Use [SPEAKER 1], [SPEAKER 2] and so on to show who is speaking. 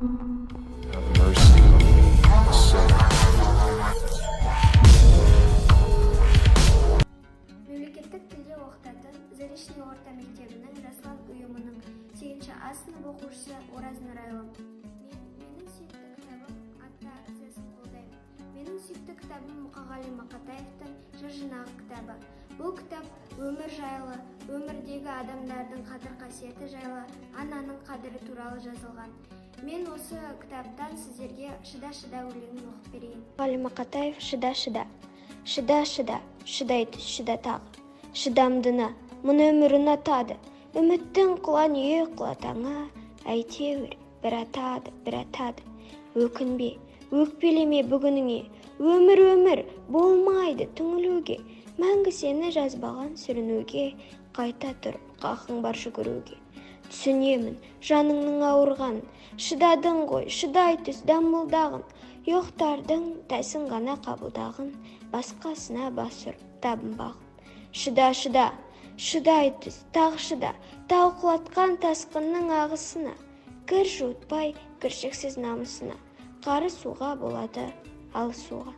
[SPEAKER 1] Have mercy on me, a sinner.
[SPEAKER 2] Мемлекеттік тілде оқытатын Заречный орта мектебінің Жаслан ұйымының 8-ші А сынып оқушысы Ораз Нұрайлым. Менің сүйікті кітабым атты акциясын қолдаймын. Менің сүйікті кітабым Мұқағали Мақатаевтың жыр жинағы кітабы. Бұл кітап өмір жайлы, өмірдегі адамдардың қадір-қасиеті жайлы, ананың қадірі туралы жазылған. Мен осы кітаптан сіздерге шыда-шыда өлеңін оқып берейін. Мұқағали Мақатаев шыда-шыда. Шыда-шыда, шыдай түс, шыда тағы. Шыдамдыны, мұны өмір ұнатады. Үміттің құлан үй құлатаңа, әйтеуір бір атады. Өкінбе, өкпелеме бүгініңе, өмір болмайды түңілуге. Мәңгі сені жазбаған сүрінуге, қайта тұрып қақың бар жүгіруге. Түсінемін жаныңның ауырғанын, шыдадың ғой, шыдай түс дамылдағын. Yoқтардың тәсін ғана қабылдағын, басқасына бас ұрып табынбағын. Шыда, шыдай түс, тағы шыда, тауқылатқан тасқынның ағысына. Кір жуытпай, кіршіксіз намысына. Қары суға болады, алысуға.